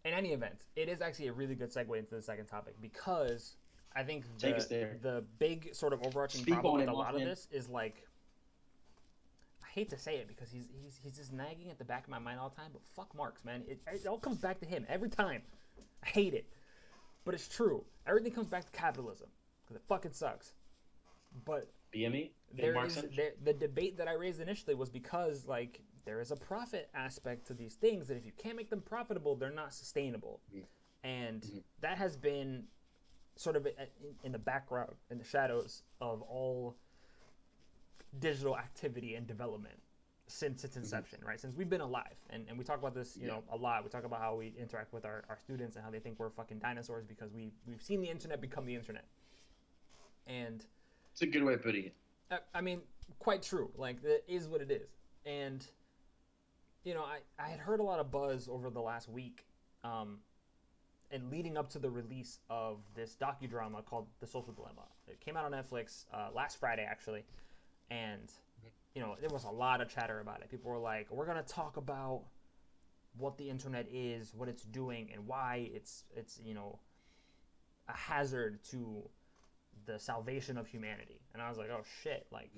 In any event, it is actually a really good segue into the second topic because I think Take us there. the big sort of overarching Speak problem on with it, a lot of Mothman. this is like I hate to say it because he's just nagging at the back of my mind all the time, but fuck Marx, man. It all comes back to him every time. I hate it, but it's true. Everything comes back to capitalism because it fucking sucks. But BME? Big Marx energy? the debate that I raised initially was because like there is a profit aspect to these things that if you can't make them profitable, they're not sustainable, and Mm-hmm. that has been sort of in the background, in the shadows of all digital activity and development since its Mm-hmm. inception, right? Since we've been alive. And we talk about this, Yeah. a lot. We talk about how we interact with our students and how they think we're fucking dinosaurs because we've seen the internet become the internet. And It's a good way of putting it. I mean, quite true. Like, it is what it is. And, I had heard a lot of buzz over the last week and leading up to the release of this docudrama called The Social Dilemma. It came out on Netflix last Friday, actually. And there was a lot of chatter about it. People were like, "We're gonna talk about what the internet is, what it's doing, and why it's a hazard to the salvation of humanity." And I was like, "Oh shit! Like,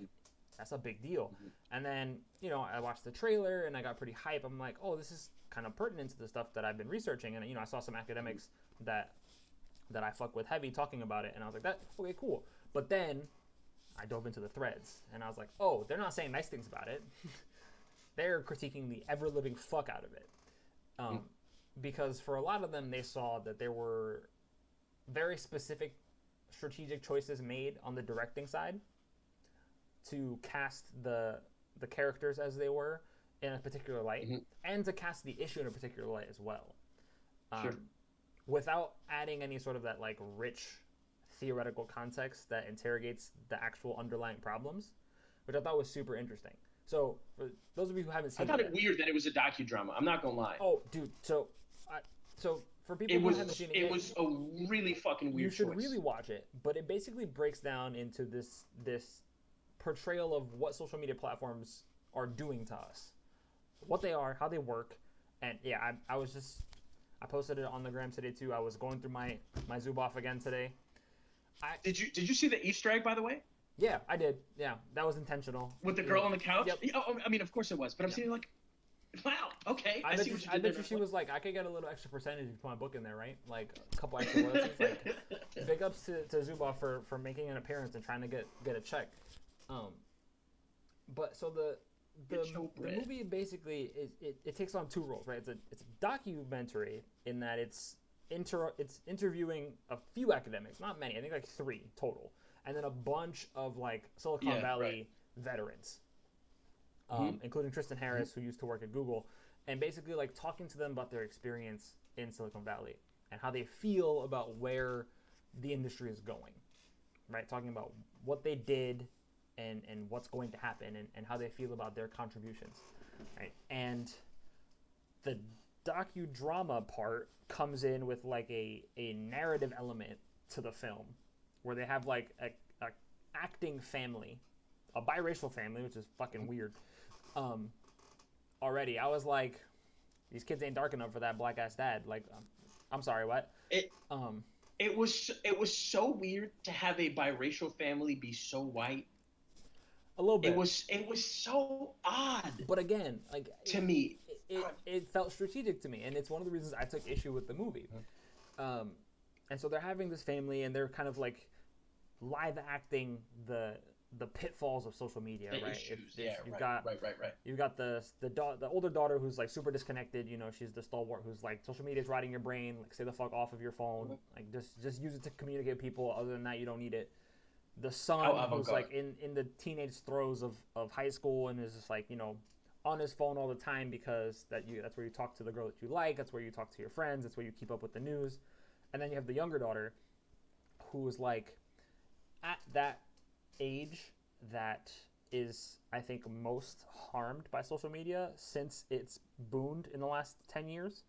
that's a big deal." Mm-hmm. And then I watched the trailer and I got pretty hype. I'm like, "Oh, this is kind of pertinent to the stuff that I've been researching." And I saw some academics that I fuck with heavy talking about it, and I was like, "That okay, cool." But then I dove into the threads and I was like, oh, they're not saying nice things about it. They're critiquing the ever living fuck out of it. Um, because for a lot of them, they saw that there were very specific strategic choices made on the directing side to cast the characters as they were in a particular light Mm-hmm. and to cast the issue in a particular light as well. Sure. Um, without adding any sort of that like rich theoretical context that interrogates the actual underlying problems, which I thought was super interesting. So, for those of you who haven't I seen it thought it yet, weird that it was a docudrama. I'm not gonna lie. oh, dude, so for people It who haven't was seen it it yet, was a really fucking you weird should really choice. watch it. But it basically breaks down into this portrayal of what social media platforms are doing to us, what they are, how they work, and yeah, I was just I posted it on the gram today too. I was going through my Zuboff again today. I Did you see the Easter egg, by the way, Yeah, I did. Yeah, that was intentional. with the girl on the couch? Yep. Yeah, oh, I mean, of course it was, but I'm Yep. ssaying like, wow, okay, I I bet see you. what you I did there. bet you she was like, I could get a little extra percentage if you put my book in there, right? Like a couple extra royalties. Like, big ups to Zuboff for making an appearance and trying to get a check. Um, but so Get your the bread. movie basically it takes on two roles, right? It's a documentary in that it's interviewing a few academics, not many. I think like three total, and then a bunch of like Silicon Yeah, right. Valley veterans, Mm-hmm. including Tristan Mm-hmm. Harris, who used to work at Google, and basically like talking to them about their experience in Silicon Valley and how they feel about where the industry is going, right? Talking about what they did and what's going to happen and how they feel about their contributions, right? And the docudrama part comes in with like a narrative element to the film where they have like a acting family, a biracial family, which is fucking weird. Um, Already, I was like, these kids ain't dark enough for that black ass dad. Like, I'm sorry, what? It Um, it was so weird to have a biracial family be so white. a little It bit, was it was so odd but again, like to me. it felt strategic to me, and it's one of the reasons I took issue with the movie. Um, and so they're having this family, and they're kind of like live acting the pitfalls of social media, The right? issues, yeah, You've right, got right, right, right. the older daughter who's like super disconnected. She's the stalwart who's like social media is rotting your brain. Like stay the fuck off of your phone. Like just use it to communicate with people. Other than that, you don't need it. The How son who's avant-garde. like in the teenage throes of high school and is just like on his phone all the time because that's where you talk to the girl that you like. That's where you talk to your friends. That's where you keep up with the news. And then you have the younger daughter who is like at that age that is I think most harmed by social media since it's boomed in the last 10 years,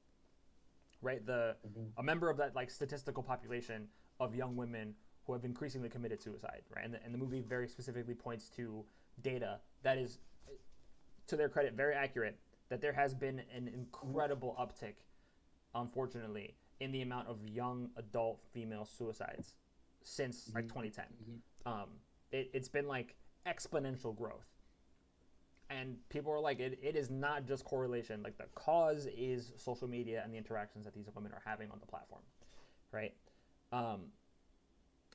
right? The Mm-hmm. A member of that like statistical population of young women who have increasingly committed suicide, right? And the movie very specifically points to data that is, to their credit, very accurate that there has been an incredible uptick, unfortunately, in the amount of young adult female suicides since like 2010. It's been like exponential growth, and people are like, it is not just correlation. Like the cause is social media and the interactions that these women are having on the platform, right?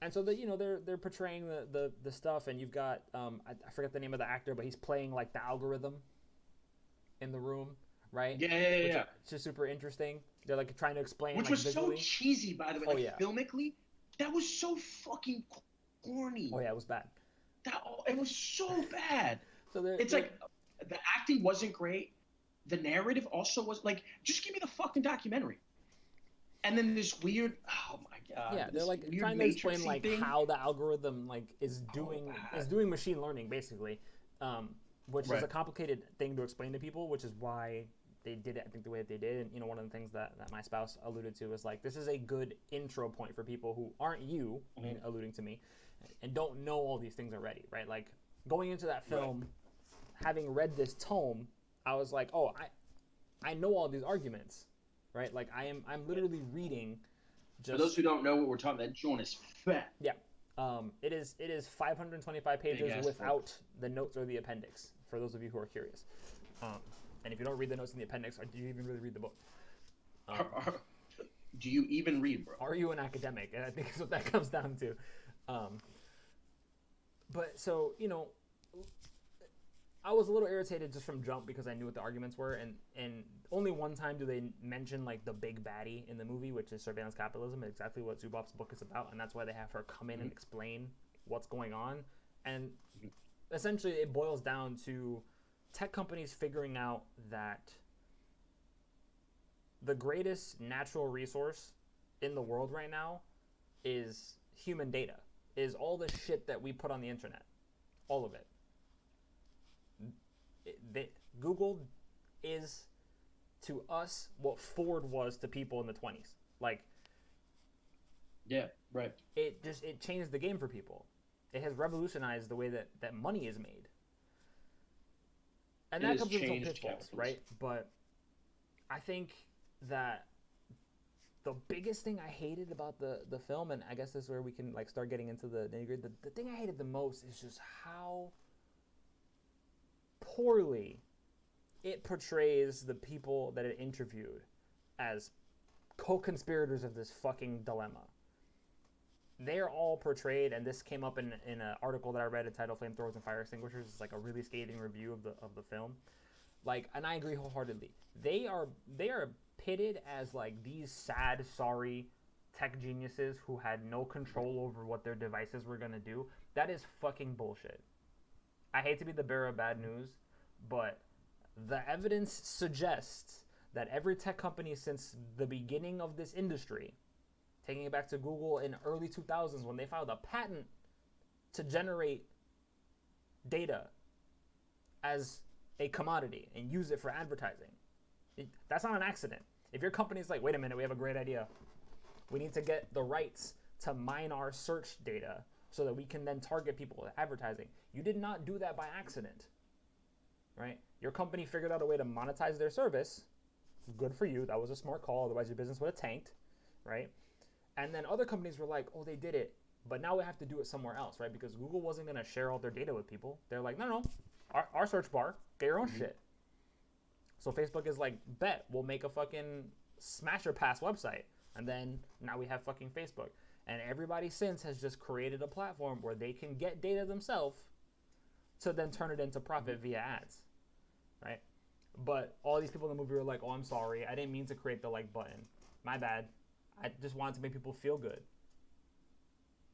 And so they're portraying the stuff, and you've got I forget the name of the actor, but he's playing like the algorithm in the room, right? Yeah. Which is super interesting. They're like trying to explain Which like was visually. so cheesy, by the way. Oh Like yeah. filmically, that was so fucking corny. Oh yeah, it was bad. It was so bad. So It's like the acting wasn't great. The narrative also was like, just give me the fucking documentary. And then this weird, oh my god, yeah, they're this like weird trying to explain matrixy like thing. how the algorithm like is doing machine learning basically, which is a complicated thing to explain to people, which is why they did it, I think, the way that they did. And one of the things that my spouse alluded to is like, this is a good intro point for people who aren't you, alluding to me, and don't know all these things already, right? Like going into that film, having read this tome, I was like, oh, I know all these arguments, right? Like I'm literally reading. For those who don't know what we're talking about, that joint is fat. Yeah. It is 525 pages without the notes or the appendix, for those of you who are curious. And if you don't read the notes in the appendix, do you even really read the book? Do you even read, bro? Are you an academic? And I think that's what that comes down to. But so, I was a little irritated just from jump because I knew what the arguments were, and only one time do they mention like the big baddie in the movie, which is surveillance capitalism, exactly what Zubov's book is about, and that's why they have her come in and explain what's going on. And essentially it boils down to tech companies figuring out that the greatest natural resource in the world right now is human data, is all the shit that we put on the internet, all of it. Google is to us what Ford was to people in the 20s. Like, yeah, right. It changed the game for people. It has revolutionized the way that money is made. And that comes with its own pitfalls, right? But I think that the biggest thing I hated about the film, and I guess this is where we can like start getting into the nitty-gritty, the thing I hated the most is just how poorly it portrays the people that it interviewed as co-conspirators of this fucking dilemma. They're all portrayed, and this came up in an article that I read entitled "Flamethrowers and Fire Extinguishers." It's like a really scathing review of the film. Like, and I agree wholeheartedly. They are pitted as like these sad, sorry tech geniuses who had no control over what their devices were gonna do. That is fucking bullshit. I hate to be the bearer of bad news, but the evidence suggests that every tech company since the beginning of this industry, taking it back to Google in early 2000s when they filed a patent to generate data as a commodity and use it for advertising. That's not an accident. If your company's like, wait a minute, we have a great idea. We need to get the rights to mine our search data so that we can then target people with advertising. You did not do that by accident, right? Your company figured out a way to monetize their service. Good for you. That was a smart call. Otherwise, your business would have tanked, right? And then other companies were like, oh, they did it, but now we have to do it somewhere else, right? Because Google wasn't going to share all their data with people. They're like, no, our search bar, get your own shit. So Facebook is like, bet, we'll make a fucking smash or pass website. And then now we have fucking Facebook. And everybody since has just created a platform where they can get data themselves to then turn it into profit via ads, right? But all these people in the movie were like, oh, I'm sorry. I didn't mean to create the like button. My bad. I just wanted to make people feel good.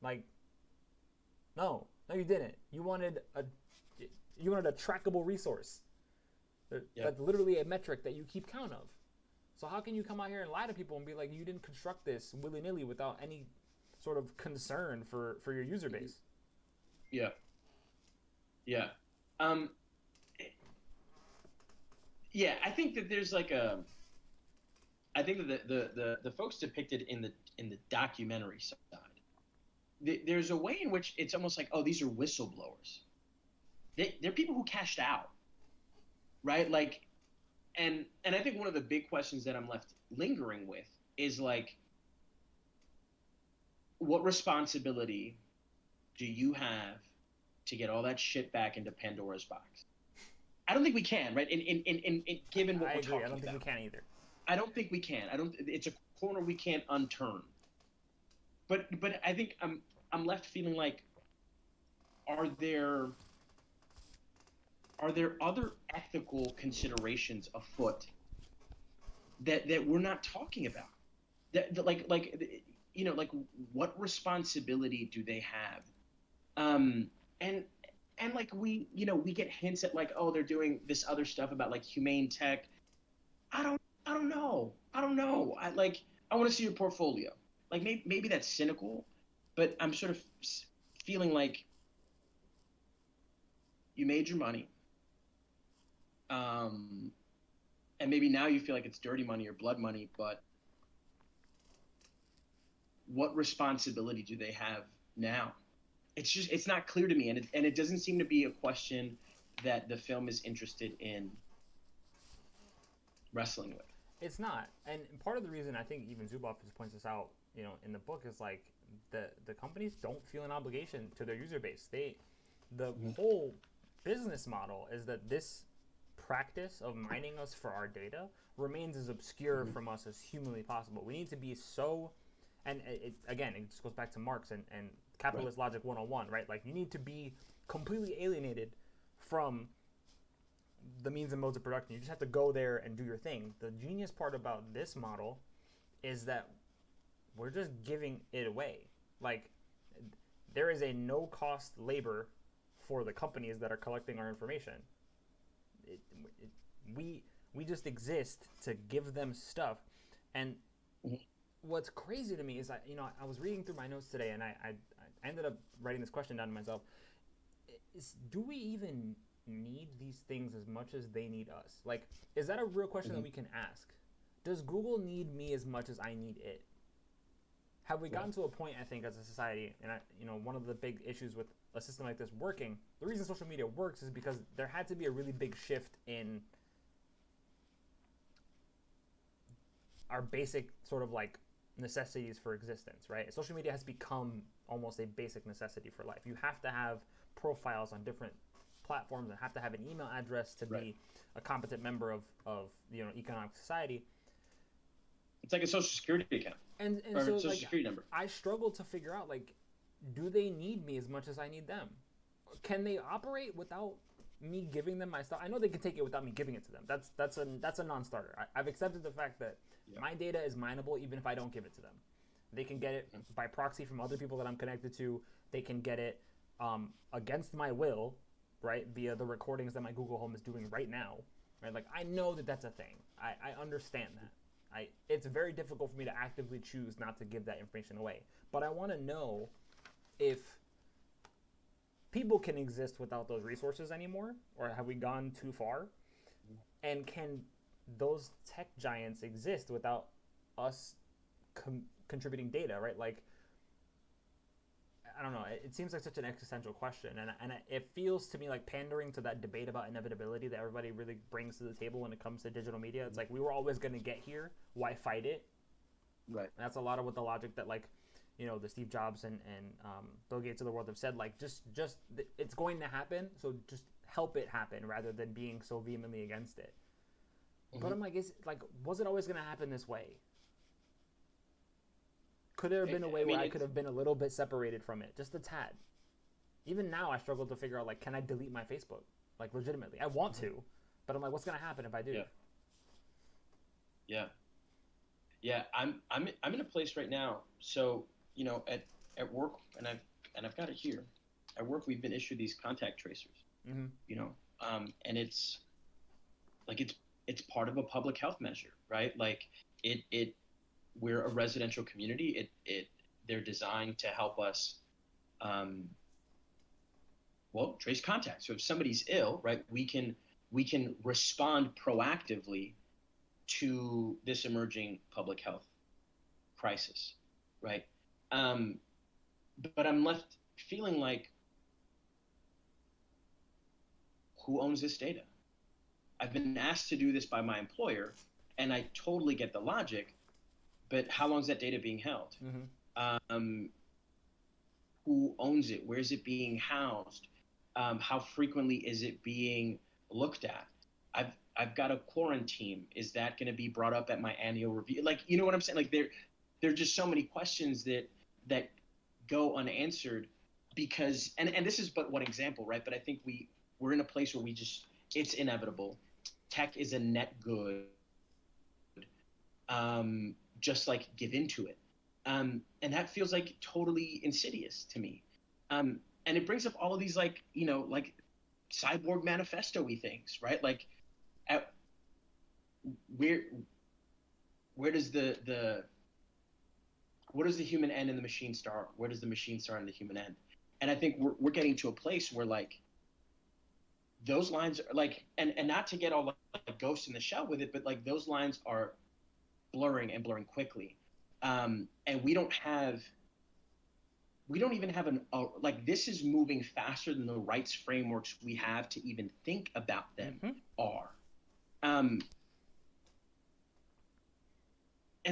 Like, no, you didn't. You wanted a trackable resource. That's literally a metric that you keep count of. So how can you come out here and lie to people and be like, you didn't construct this willy-nilly without any sort of concern for your user base? Yeah. Yeah, I think that there's like I think that the folks depicted in the documentary side, there's a way in which it's almost like, oh, these are whistleblowers. They're people who cashed out, right? Like, And I think one of the big questions that I'm left lingering with is like, what responsibility do you have to get all that shit back into Pandora's box? I don't think we can, right? In given what I we're agree. I talking don't think we about, can either. I don't think we can. I don't. It's a corner we can't unturn. But I think I'm left feeling like, are there are there other ethical considerations afoot that we're not talking about? That like what responsibility do they have? And like we get hints at like, oh, they're doing this other stuff about like humane tech. I don't know. I don't know. I want to see your portfolio. Like maybe that's cynical, but I'm sort of feeling like you made your money. Um, and maybe now you feel like it's dirty money or blood money, but what responsibility do they have now? It's not clear to me, and it doesn't seem to be a question that the film is interested in wrestling with. It's not, and part of the reason I think even Zuboff just points this out, in the book is like the companies don't feel an obligation to their user base. The whole business model is that this practice of mining us for our data remains as obscure from us as humanly possible. We need to be so, and again, it just goes back to Marx and capitalist logic 101, right? Like you need to be completely alienated from the means and modes of production. You just have to go there and do your thing. The genius part about this model is that we're just giving it away. Like there is a no cost labor for the companies that are collecting our information. We just exist to give them stuff. And what's crazy to me is I was reading through my notes today, and I ended up writing this question down to myself: do we even need these things as much as they need us? Like, is that a real question that we can ask? Does Google need me as much as I need it? Have we gotten to a point, I think, as a society, and one of the big issues with a system like this working, the reason social media works is because there had to be a really big shift in our basic sort of like necessities for existence, right? Social media has become almost a basic necessity for life. You have to have profiles on different platforms and have to have an email address to be a competent member of economic society. It's like a social security account and or so a social like security number. I struggle to figure out, like, do they need me as much as I need them? Can they operate without me giving them my stuff? I know they can take it without me giving it to them. That's a non-starter. I've accepted the fact that my data is mineable even if I don't give it to them. They can get it by proxy from other people that I'm connected to. They can get it against my will, right, via the recordings that my Google Home is doing right now, right? Like, I know that that's a thing. I understand that. It's very difficult for me to actively choose not to give that information away. But I want to know if people can exist without those resources anymore, or have we gone too far? And can those tech giants exist without us contributing data, right? Like, I don't know. It seems like such an existential question, and it feels to me like pandering to that debate about inevitability that everybody really brings to the table when it comes to digital media. It's like, we were always going to get here. Why fight it? Right. And that's a lot of what the logic that, like, the Steve Jobs and Bill Gates of the world have said. Like, just it's going to happen, so just help it happen rather than being so vehemently against it. But I'm like, was it always going to happen this way? Could there have been a way where I could have been a little bit separated from it, just a tad? Even now, I struggle to figure out, like, can I delete my Facebook? Like, legitimately, I want to, but I'm like, what's going to happen if I do? Yeah. I'm in a place right now. So at work, and I've got it here. At work, we've been issued these contact tracers. And it's like it's part of a public health measure, right? Like we're a residential community. They're designed to help us, trace contacts. So if somebody's ill, right, we can respond proactively to this emerging public health crisis, right? But I'm left feeling like, who owns this data? I've been asked to do this by my employer, and I totally get the logic, but how long is that data being held? Um, who owns it? Where is it being housed? How frequently is it being looked at? I've got a quarantine. Is that going to be brought up at my annual review? Like, you know what I'm saying? Like, there are just so many questions that go unanswered because, and this is but one example, right? But I think we're in a place where it's inevitable. Tech is a net good. Just like give into it. And that feels like totally insidious to me. And it brings up all of these like, like cyborg manifesto-y things, right? Like at, where where does where does the human end and the machine start? Where does the machine start and the human end? And I think we're getting to a place where like those lines are like, and not to get all like Ghost in the Shell with it, but like those lines are blurring and blurring quickly. And we don't even have like this is moving faster than the rights frameworks we have to even think about them are. And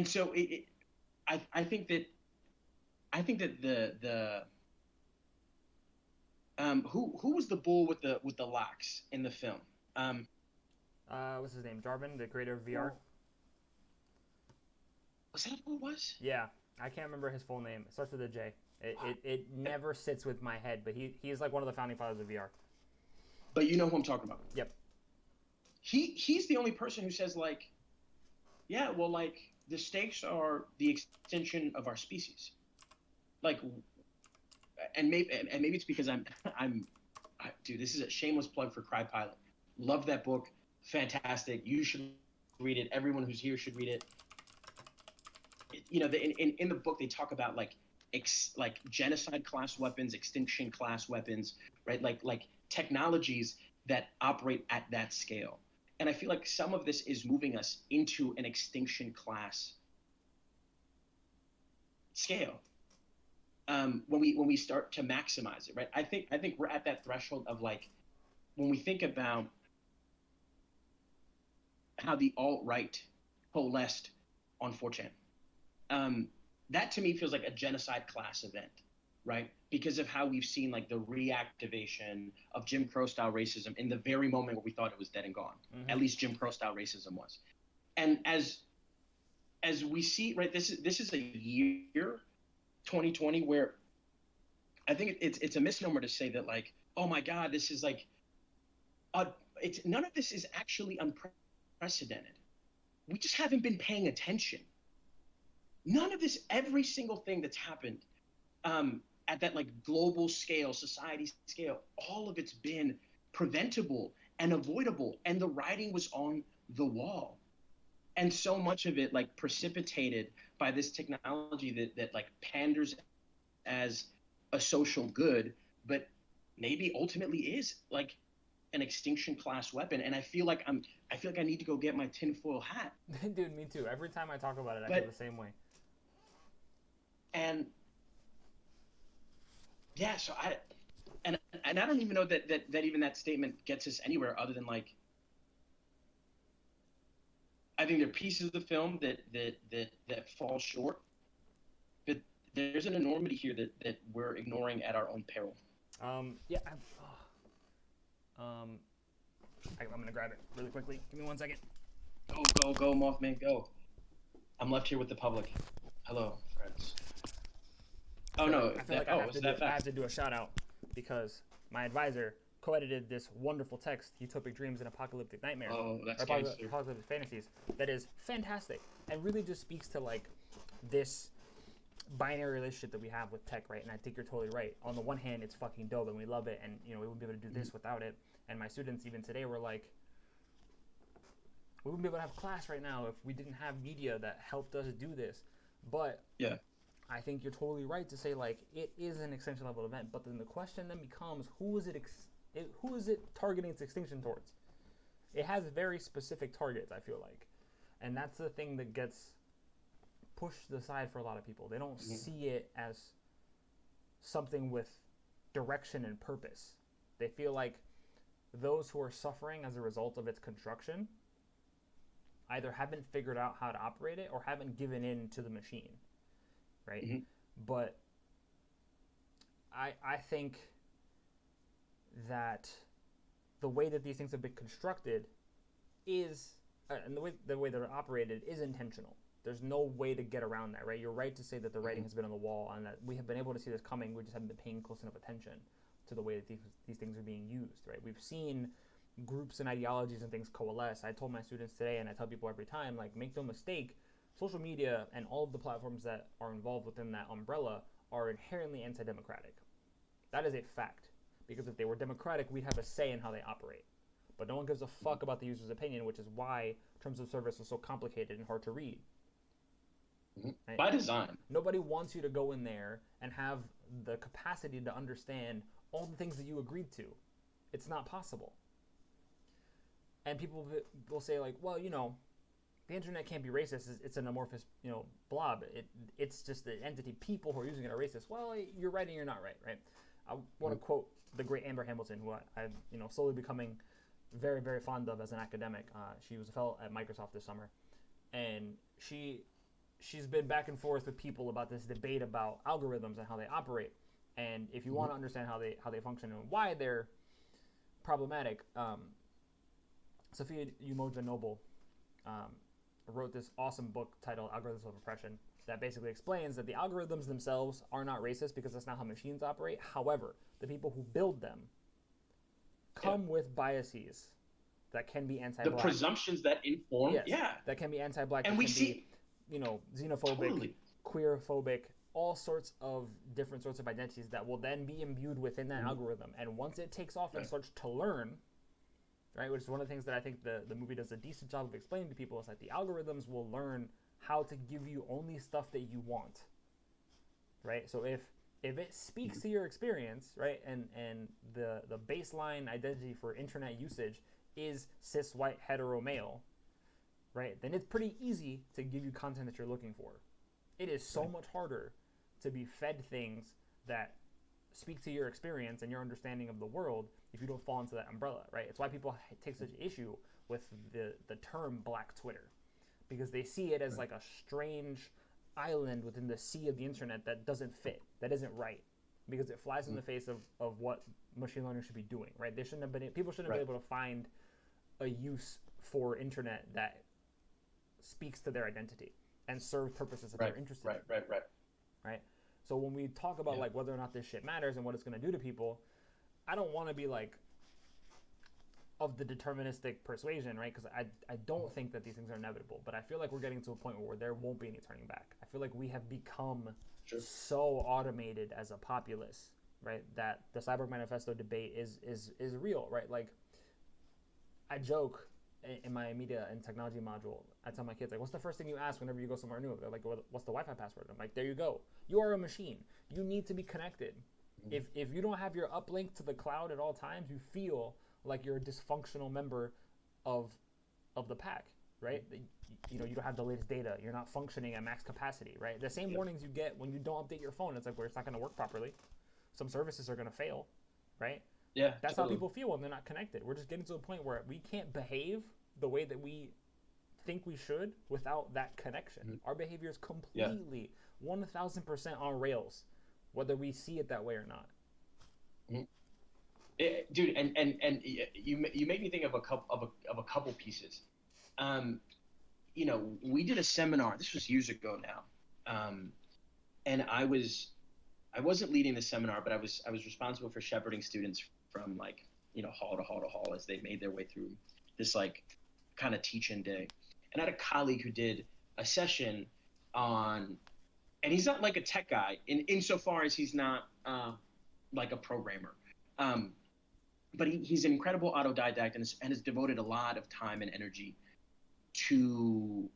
so I think that the who was the bull with the locks in the film? What's his name? Jarvin, the creator of VR. Was that who it was? Yeah, I can't remember his full name. It starts with a J. It never sits with my head, but he's like one of the founding fathers of VR. But you know who I'm talking about. Yep. He's the only person who says like, yeah, well, like the stakes are the extinction of our species. Like, and maybe it's because dude, this is a shameless plug for Cry Pilot. Love that book, fantastic. You should read it. Everyone who's here should read it. You know, in the book they talk about like genocide class weapons, extinction class weapons, right? Like technologies that operate at that scale. And I feel like some of this is moving us into an extinction class scale. When we start to maximize it, right? I think we're at that threshold of like when we think about how the alt-right coalesced on 4chan. That to me feels like a genocide class event, right? Because of how we've seen like the reactivation of Jim Crow style racism in the very moment where we thought it was dead and gone. At least Jim Crow style racism was. And as we see, right, this is a year, 2020, where I think it's a misnomer to say that like, oh my God, this is like, it's none of this is actually unprecedented. We just haven't been paying attention. None of this, every single thing that's happened at that like global scale, society scale, all of it's been preventable and avoidable, and the writing was on the wall. And so much of it like precipitated by this technology that like panders as a social good, but maybe ultimately is like an extinction class weapon. And I feel like I need to go get my tinfoil hat. Dude, me too. Every time I talk about it, I feel the same way. And yeah, so I don't even know that even that statement gets us anywhere other than like, I think there are pieces of the film that fall short, but there's an enormity here that we're ignoring at our own peril. Yeah. I'm gonna grab it really quickly. Give me 1 second. Go, Mothman, go. I'm left here with the public. Hello, friends. Oh no! I feel like I have to do a shout out because my advisor co-edited this wonderful text, Utopic Dreams and Apocalyptic Nightmares. Oh, that's Apocalyptic Fantasies. That is fantastic and really just speaks to like this binary relationship that we have with tech, right? And I think you're totally right. On the one hand, it's fucking dope and we love it, and we wouldn't be able to do this without it. And my students even today were like, we wouldn't be able to have class right now if we didn't have media that helped us do this. But yeah, I think you're totally right to say like it is an extinction level event. But then the question then becomes, who is it targeting its extinction towards? It has very specific targets, I feel like, and that's the thing that gets pushed aside for a lot of people. They don't see it as something with direction and purpose. They feel like those who are suffering as a result of its construction either haven't figured out how to operate it or haven't given in to the machine, right? Mm-hmm. But I think that the way that these things have been constructed is, and the way they're operated is intentional. There's no way to get around that, right? You're right to say that the writing has been on the wall and that we have been able to see this coming. We just haven't been paying close enough attention to the way that these things are being used, right? We've seen groups and ideologies and things coalesce. I told my students today, and I tell people every time, like, make no mistake, social media and all of the platforms that are involved within that umbrella are inherently anti-democratic. That is a fact. Because if they were democratic, we'd have a say in how they operate. But no one gives a fuck about the user's opinion, which is why terms of service is so complicated and hard to read. Right? By design. Nobody wants you to go in there and have the capacity to understand all the things that you agreed to. It's not possible. And people will say, like, well, the internet can't be racist. It's an amorphous, blob. It's just the entity. People who are using it are racist. Well, you're right and you're not right, right? I want to quote the great Amber Hamilton, who I'm, slowly becoming very, very fond of as an academic. She was a fellow at Microsoft this summer, and she's been back and forth with people about this debate about algorithms and how they operate. And if you want to understand how they function and why they're problematic, Sophia Umoja Noble wrote this awesome book titled Algorithms of Oppression that basically explains that the algorithms themselves are not racist because that's not how machines operate. However, the people who build them come with biases that can be anti-black. The presumptions that inform, that can be anti-black. And we see, xenophobic, totally. Queerphobic, all sorts of different sorts of identities that will then be imbued within that algorithm. And once it takes off and starts to learn, right, which is one of the things that I think the movie does a decent job of explaining to people, is that the algorithms will learn how to give you only stuff that you want, right? So if it speaks to your experience, right, and the baseline identity for internet usage is cis white hetero male, right, then it's pretty easy to give you content that you're looking for. It is so much harder to be fed things that speak to your experience and your understanding of the world if you don't fall into that umbrella, right? It's why people take such issue with the term Black Twitter, because they see it as like a strange island within the sea of the internet that doesn't fit, that isn't right, because it flies in the face of what machine learning should be doing, right? People shouldn't have been able to find a use for internet that speaks to their identity and serve purposes that they're interested in. Right? So when we talk about like whether or not this shit matters and what it's going to do to people, I don't want to be like of the deterministic persuasion, right? Because I don't think that these things are inevitable, but I feel like we're getting to a point where there won't be any turning back. I feel like we have become so automated as a populace, right, that the Cyborg Manifesto debate is real, right? Like, I joke in my media and technology module, I tell my kids, like, what's the first thing you ask whenever you go somewhere new? They're like, what's the Wi-Fi password? I'm like, there you go. You are a machine. You need to be connected. If you don't have your uplink to the cloud at all times, you feel like you're a dysfunctional member of the pack, right? You don't have the latest data. You're not functioning at max capacity, right? The same warnings you get when you don't update your phone. It's like, well, it's not going to work properly. Some services are going to fail, right? Yeah, that's how people feel when they're not connected. We're just getting to a point where we can't behave the way that we think we should without that connection. Our behavior is completely 1,000% on rails, whether we see it that way or not. Dude, and you make me think of a couple pieces. We did a seminar. This was years ago now, and I wasn't leading the seminar, but I was responsible for shepherding students from hall to hall to hall as they made their way through this kind of teach-in day. And I had a colleague who did a session on, and he's not like a tech guy insofar as he's not like a programmer. But he's an incredible autodidact and has devoted a lot of time and energy to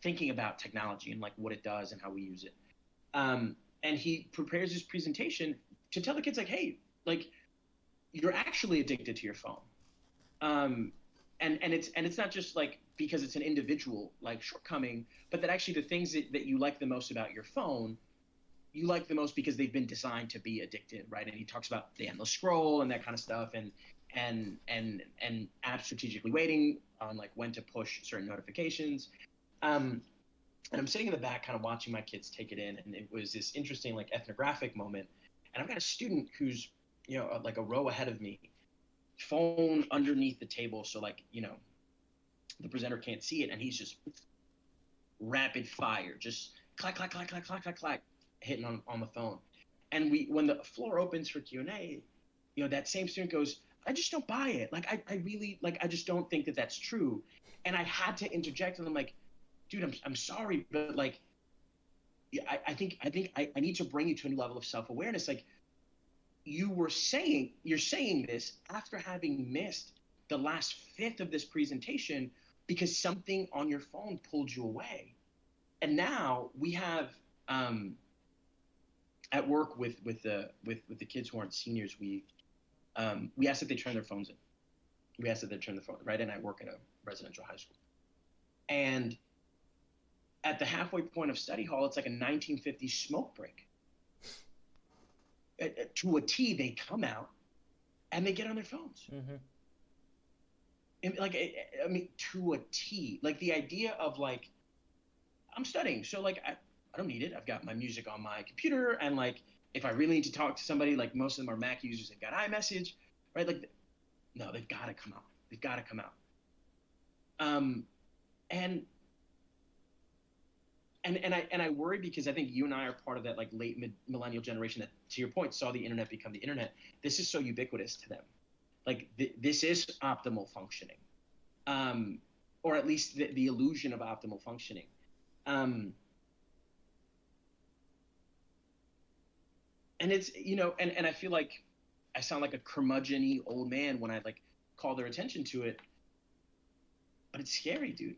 thinking about technology and like what it does and how we use it. And he prepares his presentation to tell the kids, like, hey, like, you're actually addicted to your phone. And it's not just like because it's an individual like shortcoming, but that actually the things that you like the most about your phone, you like the most because they've been designed to be addictive, right? And he talks about the endless scroll and that kind of stuff, and and apps strategically waiting on like when to push certain notifications. Um, and I'm sitting in the back, kind of watching my kids take it in, and it was this interesting like ethnographic moment. And I've got a student who's like a row ahead of me, phone underneath the table, so like the presenter can't see it, and he's just rapid fire, just clack clack clack clack clack clack clack, hitting on the phone. And when the floor opens for Q&A, that same student goes, I just don't buy it. Like I really like I just don't think that that's true. And I had to interject, and I'm like, dude, I'm sorry, but like I think I need to bring you to a new level of self-awareness. Like you're saying this after having missed the last fifth of this presentation because something on your phone pulled you away. And now we have at work with the kids who aren't seniors, we asked if they turn their phones in. We asked if they turn the phone right. And I work at a residential high school, and at the halfway point of study hall, it's like a 1950s smoke break. To a T, they come out and they get on their phones. Mm-hmm. And like, I mean, to a T. Like the idea of like, I'm studying, so like I don't need it. I've got my music on my computer, and like if I really need to talk to somebody, like most of them are Mac users, they've got iMessage, right? Like, no, they've got to come out. They've got to come out. And I worry because I think you and I are part of that like late millennial generation that, to your point, saw the internet become the internet. This is so ubiquitous to them. Like this is optimal functioning, or at least the illusion of optimal functioning. And it's and I feel like I sound like a curmudgeon-y old man when I like call their attention to it, but it's scary, dude.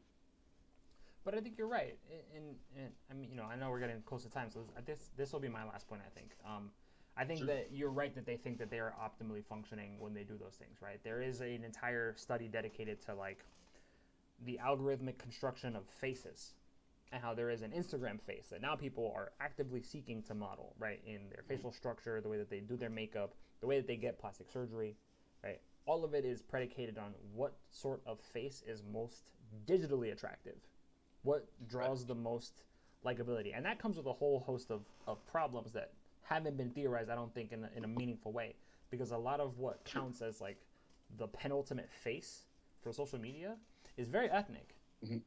But I think you're right, and I mean, I know we're getting close to time, so this will be my last point. I think Sure. that you're right that they think that they are optimally functioning when they do those things, right? There is an entire study dedicated to like the algorithmic construction of faces, and how there is an Instagram face that now people are actively seeking to model, right? In their facial structure, the way that they do their makeup, the way that they get plastic surgery, right? All of it is predicated on what sort of face is most digitally attractive, what draws the most likability. And that comes with a whole host of problems that haven't been theorized, I don't think, in a meaningful way. Because a lot of what counts as like the penultimate face for social media is very ethnic. Mm-hmm.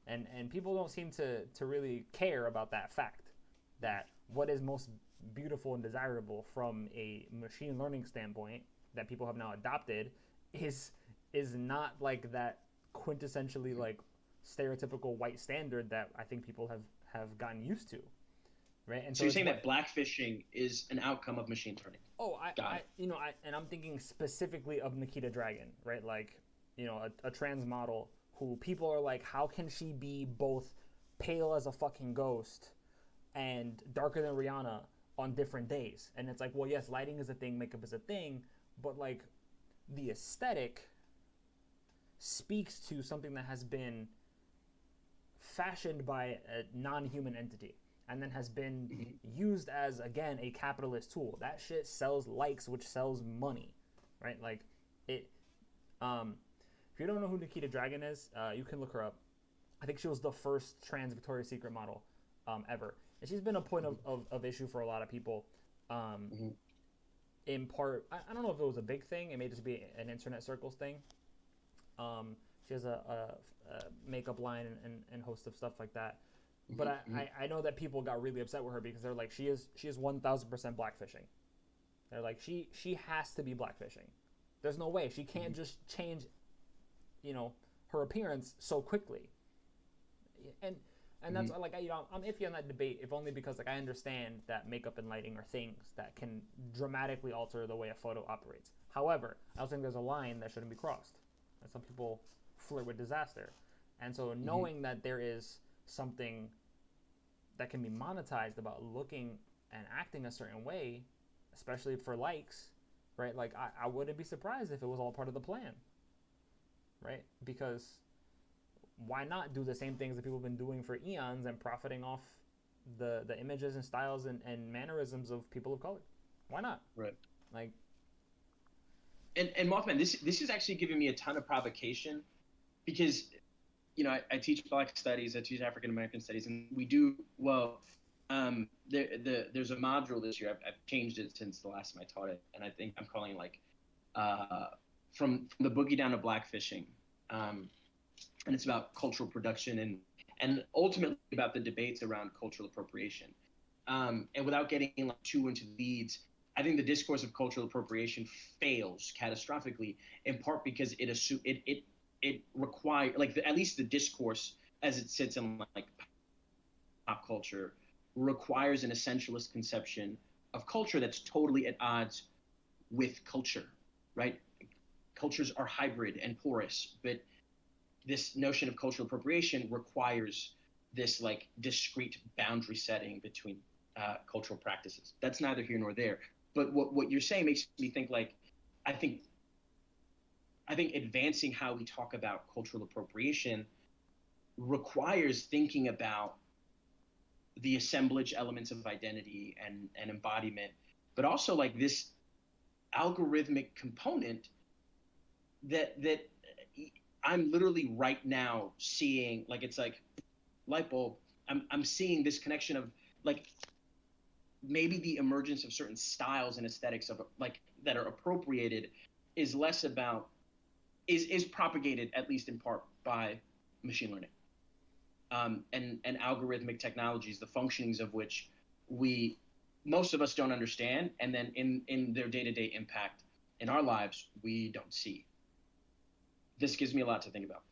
And people don't seem to really care about that fact, that what is most beautiful and desirable from a machine learning standpoint that people have now adopted is not like that quintessentially like stereotypical white standard that I think people have gotten used to, right? And So so you're it's saying what, that blackfishing is an outcome of machine learning? oh, Got it. and I'm thinking specifically of Nikita Dragon, right? Like, a trans model who people are like, how can she be both pale as a fucking ghost and darker than Rihanna on different days? And it's like, well, yes, lighting is a thing, makeup is a thing, but like the aesthetic speaks to something that has been fashioned by a non-human entity and then has been used as, again, a capitalist tool. That shit sells likes, which sells money, right? Like it if you don't know who Nikita Dragon is, you can look her up. I think she was the first trans Victoria's Secret model ever, and she's been a point of issue for a lot of people. Mm-hmm. In part, I don't know if it was a big thing. It may just be an internet circles thing. She has a makeup line and host of stuff like that. But Mm-hmm. I know that people got really upset with her because they're like, she is 1,000% blackfishing. They're like, she has to be blackfishing. There's no way she can't just change, her appearance so quickly. And that's like, I'm iffy on that debate, if only because like I understand that makeup and lighting are things that can dramatically alter the way a photo operates. However, I also think there's a line that shouldn't be crossed. And some people flirt with disaster. And so knowing that there is something that can be monetized about looking and acting a certain way, especially for likes, right? Like I wouldn't be surprised if it was all part of the plan, right? Because why not do the same things that people have been doing for eons and profiting off the images and styles and mannerisms of people of color? Why not? Right. Like, And Mothman, this is actually giving me a ton of provocation because I teach Black studies, I teach African American studies, and we do well. There's a module this year. I've changed it since the last time I taught it, and I think I'm calling it like from the boogie down to black fishing, and it's about cultural production and ultimately about the debates around cultural appropriation. And without getting like too into the weeds, I think the discourse of cultural appropriation fails catastrophically, in part because it requires like at least the discourse as it sits in like pop culture requires an essentialist conception of culture that's totally at odds with culture, right? Cultures are hybrid and porous, but this notion of cultural appropriation requires this like discrete boundary setting between cultural practices. That's neither here nor there. But what you're saying makes me think like, I think advancing how we talk about cultural appropriation requires thinking about the assemblage elements of identity and embodiment, but also like this algorithmic component that I'm literally right now seeing, like it's like light bulb. I'm seeing this connection of like maybe the emergence of certain styles and aesthetics of like that are appropriated is less about is propagated at least in part by machine learning and algorithmic technologies, the functionings of which most of us don't understand, and then in their day-to-day impact in our lives we don't see. This gives me a lot to think about.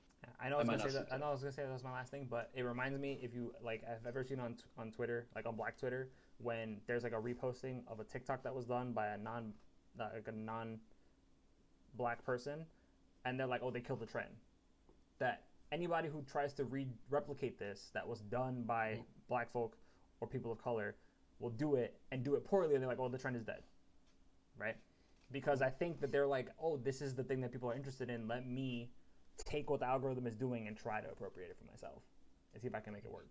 I know I was gonna say that. I know I was gonna say that was my last thing, but it reminds me, if you like, I've ever seen on Twitter, like on Black Twitter, when there's like a reposting of a TikTok that was done by a non black person, and they're like, oh, they killed the trend. That anybody who tries to replicate this that was done by black folk or people of color will do it and do it poorly, and they're like, oh, the trend is dead, right? Because I think that they're like, oh, this is the thing that people are interested in. Let me take what the algorithm is doing and try to appropriate it for myself and see if I can make it work.